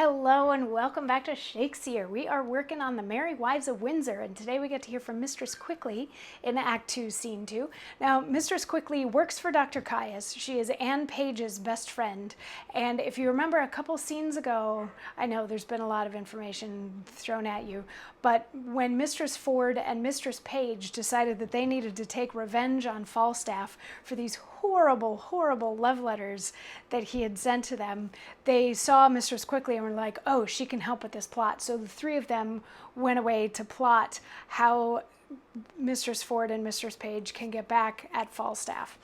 Hello and welcome back to Shakesyear. We are working on the Merry Wives of Windsor, and today we get to hear from Mistress Quickly in Act 2, Scene 2. Now, Mistress Quickly works for Dr. Caius. She is Anne Page's best friend, and if you remember a couple scenes ago, I know there's been a lot of information thrown at you, but when Mistress Ford and Mistress Page decided that they needed to take revenge on Falstaff for these horrible love letters that he had sent to them, they saw Mistress Quickly and were like, oh, she can help with this plot. So the three of them went away to plot how Mistress Ford and Mistress Page can get back at Falstaff.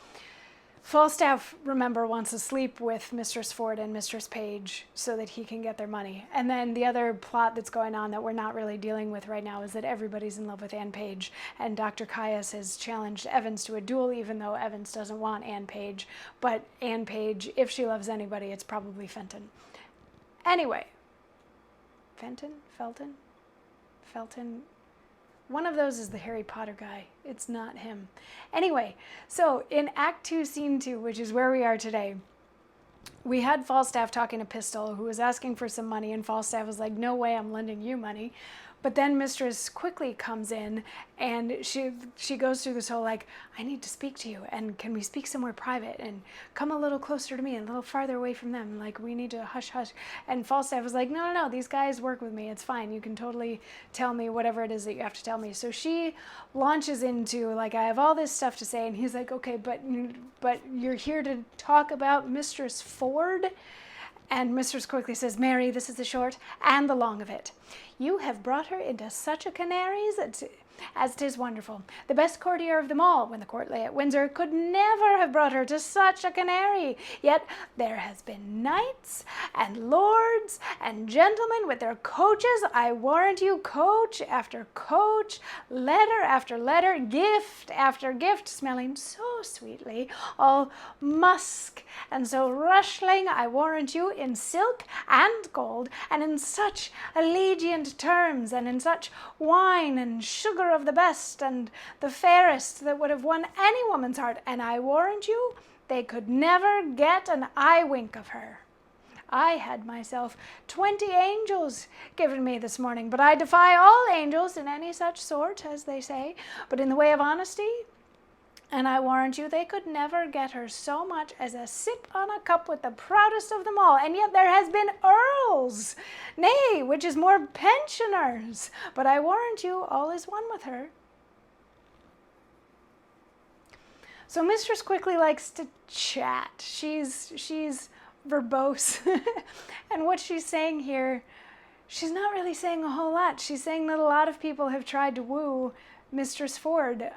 Falstaff, remember, wants to sleep with Mistress Ford and Mistress Page so that he can get their money. And then the other plot that's going on that we're not really dealing with right now is that everybody's in love with Anne Page, and Dr. Caius has challenged Evans to a duel, even though Evans doesn't want Anne Page. But Anne Page, if she loves anybody, it's probably Fenton. Anyway, Felton? One of those is the Harry Potter guy. It's not him. Anyway, so in Act 2, Scene 2, which is where we are today, we had Falstaff talking to Pistol, who was asking for some money, and Falstaff was like, no way, I'm lending you money. But then Mistress Quickly comes in, and she goes through this whole, like, I need to speak to you, and can we speak somewhere private, and come a little closer to me, and a little farther away from them, like, we need to hush. And Falstaff was like, no, these guys work with me, it's fine, you can totally tell me whatever it is that you have to tell me. So she launches into, like, I have all this stuff to say, and he's like, okay, but you're here to talk about Mistress Ford? And Mistress Quickly says, Mary, this is the short and the long of it. You have brought her into such a canary's as 'tis wonderful. The best courtier of them all, when the court lay at Windsor, could never have brought her to such a canary. Yet there has been knights and lords and gentlemen with their coaches, I warrant you, coach after coach, letter after letter, gift after gift, smelling so sweetly, all musk, and so rustling, I warrant you, in silk and gold, and in such allegiant terms, and in such wine and sugar of the best and the fairest that would have won any woman's heart, and I warrant you, they could never get an eye wink of her. I had myself 20 angels given me this morning, but I defy all angels in any such sort, as they say, but in the way of honesty, and I warrant you, they could never get her so much as a sip on a cup with the proudest of them all. And yet there has been earls, nay, which is more, pensioners. But I warrant you, all is one with her. So Mistress Quickly likes to chat. She's verbose. And what she's saying here, she's not really saying a whole lot. She's saying that a lot of people have tried to woo Mistress Ford,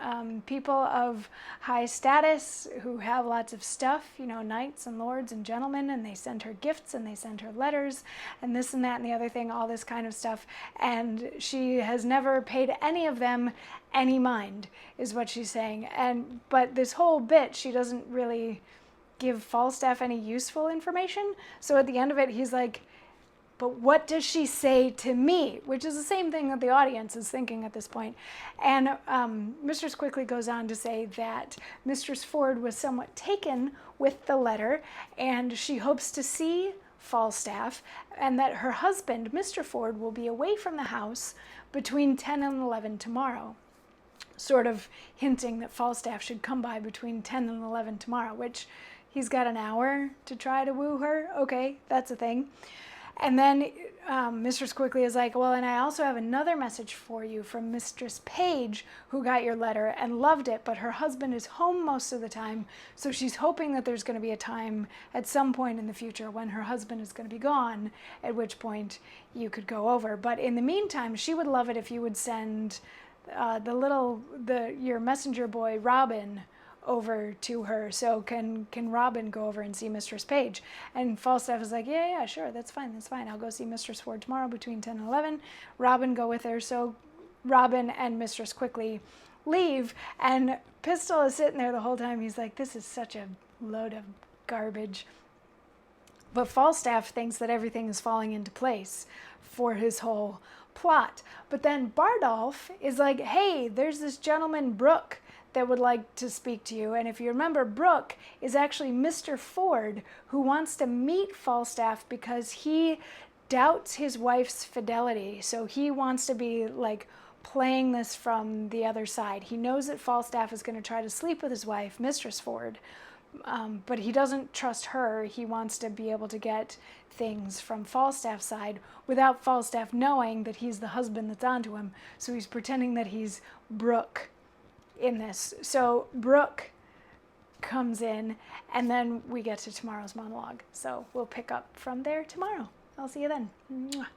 people of high status who have lots of stuff, you know, knights and lords and gentlemen, and they send her gifts and they send her letters and this and that and the other thing, all this kind of stuff. And she has never paid any of them any mind, is what she's saying. But this whole bit, she doesn't really give Falstaff any useful information. So at the end of it, he's like, but what does she say to me? Which is the same thing that the audience is thinking at this point. And Mistress Quickly goes on to say that Mistress Ford was somewhat taken with the letter, and she hopes to see Falstaff, and that her husband, Mr. Ford, will be away from the house between 10 and 11 tomorrow. Sort of hinting that Falstaff should come by between 10 and 11 tomorrow, which he's got an hour to try to woo her. Okay, that's a thing. And then Mistress Quickly is like, well, and I also have another message for you from Mistress Page, who got your letter and loved it, but her husband is home most of the time, so she's hoping that there's going to be a time at some point in the future when her husband is going to be gone, at which point you could go over. But in the meantime, she would love it if you would send your messenger boy, Robin, over to her. So can Robin go over and see Mistress Page? And Falstaff is like, yeah, sure, that's fine. I'll go see Mistress Ford tomorrow between 10 and 11. Robin, go with her. So Robin and Mistress Quickly leave, and Pistol is sitting there the whole time. He's like, this is such a load of garbage. But Falstaff thinks that everything is falling into place for his whole plot. But then Bardolph is like, hey, there's this gentleman, Brooke, that would like to speak to you. And if you remember, Brooke is actually Mr. Ford, who wants to meet Falstaff because he doubts his wife's fidelity. So he wants to be like playing this from the other side. He knows that Falstaff is going to try to sleep with his wife, Mistress Ford, but he doesn't trust her. He wants to be able to get things from Falstaff's side without Falstaff knowing that he's the husband that's onto him. So he's pretending that he's Brooke in this. So Brooke comes in, and then we get to tomorrow's monologue. So we'll pick up from there tomorrow. I'll see you then. Mwah.